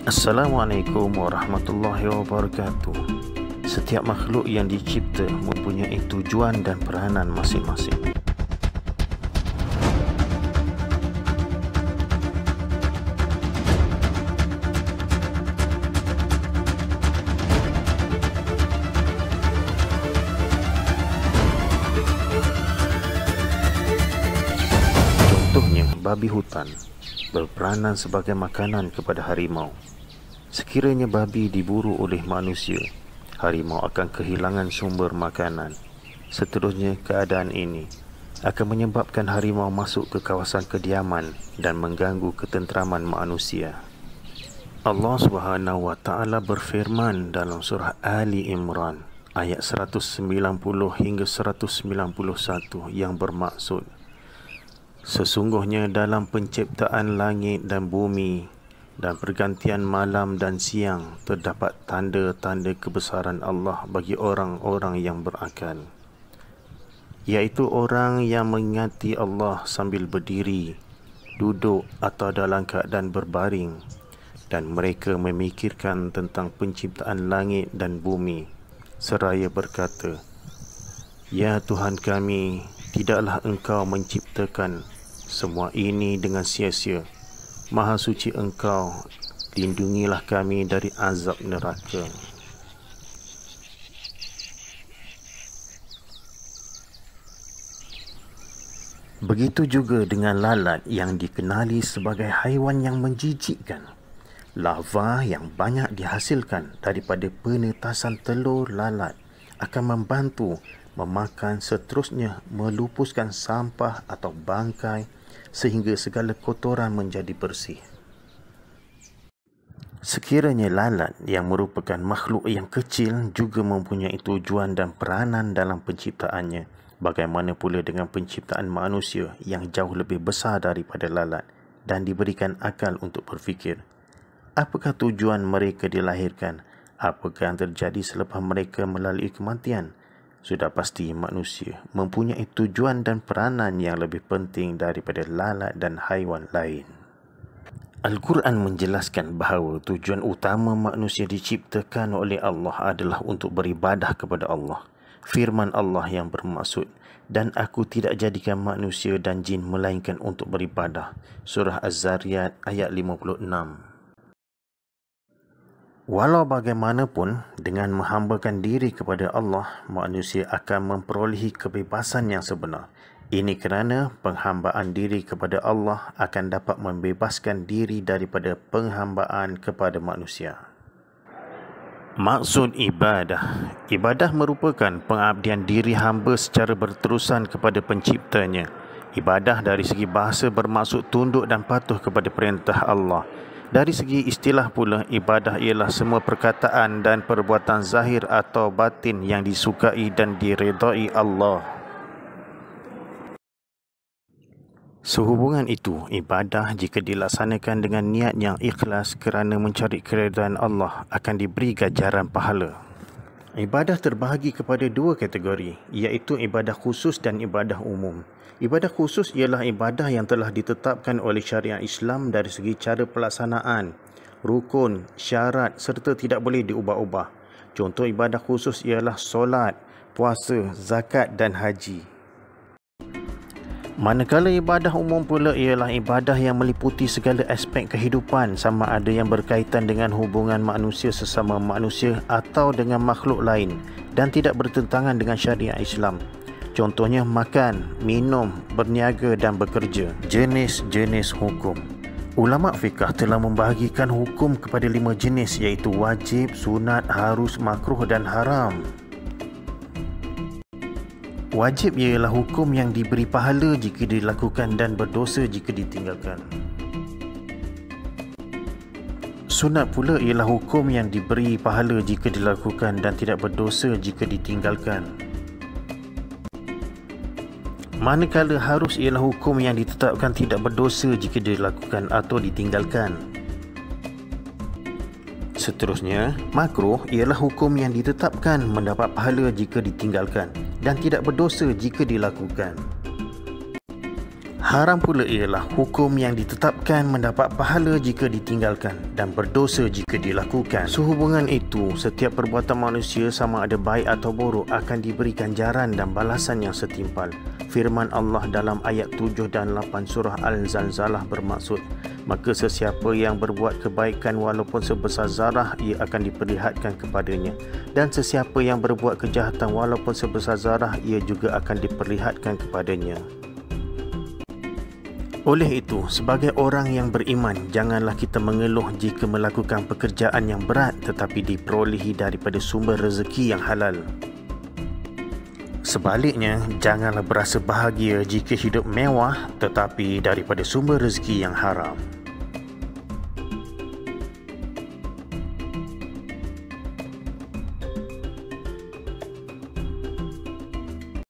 Assalamualaikum warahmatullahi wabarakatuh. Setiap makhluk yang dicipta mempunyai tujuan dan peranan masing-masing. Contohnya, babi hutan berperanan sebagai makanan kepada harimau. Sekiranya babi diburu oleh manusia, harimau akan kehilangan sumber makanan. Seterusnya, keadaan ini akan menyebabkan harimau masuk ke kawasan kediaman dan mengganggu ketenteraman manusia. Allah Subhanahu wa taala berfirman dalam surah Ali Imran ayat 190 hingga 191 yang bermaksud, sesungguhnya dalam penciptaan langit dan bumi dan pergantian malam dan siang terdapat tanda-tanda kebesaran Allah bagi orang-orang yang berakal, iaitu orang yang mengingati Allah sambil berdiri, duduk atau dalam keadaan berbaring, dan mereka memikirkan tentang penciptaan langit dan bumi seraya berkata, Ya Tuhan kami, tidaklah Engkau menciptakan semua ini dengan sia-sia. Maha suci Engkau, lindungilah kami dari azab neraka. Begitu juga dengan lalat yang dikenali sebagai haiwan yang menjijikkan. Larva yang banyak dihasilkan daripada penetasan telur lalat akan membantu memakan, seterusnya melupuskan sampah atau bangkai sehingga segala kotoran menjadi bersih. Sekiranya lalat yang merupakan makhluk yang kecil juga mempunyai tujuan dan peranan dalam penciptaannya, bagaimana pula dengan penciptaan manusia yang jauh lebih besar daripada lalat dan diberikan akal untuk berfikir? Apakah tujuan mereka dilahirkan? Apakah yang terjadi selepas mereka melalui kematian? Sudah pasti manusia mempunyai tujuan dan peranan yang lebih penting daripada lalat dan haiwan lain. Al-Quran menjelaskan bahawa tujuan utama manusia diciptakan oleh Allah adalah untuk beribadah kepada Allah. Firman Allah yang bermaksud, dan aku tidak jadikan manusia dan jin melainkan untuk beribadah. Surah Az-Zariyat ayat 56. Walau bagaimanapun, dengan menghambakan diri kepada Allah, manusia akan memperolehi kebebasan yang sebenar. Ini kerana penghambaan diri kepada Allah akan dapat membebaskan diri daripada penghambaan kepada manusia. Maksud ibadah. Ibadah merupakan pengabdian diri hamba secara berterusan kepada penciptanya. Ibadah dari segi bahasa bermaksud tunduk dan patuh kepada perintah Allah. Dari segi istilah pula, ibadah ialah semua perkataan dan perbuatan zahir atau batin yang disukai dan diredai Allah. Sehubungan itu, ibadah jika dilaksanakan dengan niat yang ikhlas kerana mencari keredaan Allah akan diberi ganjaran pahala. Ibadah terbahagi kepada dua kategori, iaitu ibadah khusus dan ibadah umum. Ibadah khusus ialah ibadah yang telah ditetapkan oleh syariat Islam dari segi cara pelaksanaan, rukun, syarat serta tidak boleh diubah-ubah. Contoh ibadah khusus ialah solat, puasa, zakat dan haji. Manakala ibadah umum pula ialah ibadah yang meliputi segala aspek kehidupan, sama ada yang berkaitan dengan hubungan manusia sesama manusia atau dengan makhluk lain dan tidak bertentangan dengan syariat Islam. Contohnya makan, minum, berniaga dan bekerja. Jenis-jenis hukum. Ulama fiqh telah membahagikan hukum kepada 5 jenis, iaitu wajib, sunat, harus, makruh dan haram. Wajib ialah hukum yang diberi pahala jika dilakukan dan berdosa jika ditinggalkan. Sunat pula ialah hukum yang diberi pahala jika dilakukan dan tidak berdosa jika ditinggalkan. Manakala harus ialah hukum yang ditetapkan tidak berdosa jika dilakukan atau ditinggalkan. Seterusnya, makruh ialah hukum yang ditetapkan mendapat pahala jika ditinggalkan dan tidak berdosa jika dilakukan. Haram pula ialah hukum yang ditetapkan mendapat pahala jika ditinggalkan dan berdosa jika dilakukan. Sehubungan itu, setiap perbuatan manusia sama ada baik atau buruk akan diberi ganjaran dan balasan yang setimpal. Firman Allah dalam ayat 7 dan 8 surah Al-Zalzalah bermaksud, maka sesiapa yang berbuat kebaikan walaupun sebesar zarah, ia akan diperlihatkan kepadanya, dan sesiapa yang berbuat kejahatan walaupun sebesar zarah, ia juga akan diperlihatkan kepadanya. Oleh itu, sebagai orang yang beriman, janganlah kita mengeluh jika melakukan pekerjaan yang berat tetapi diperolehi daripada sumber rezeki yang halal. Sebaliknya, janganlah berasa bahagia jika hidup mewah tetapi daripada sumber rezeki yang haram.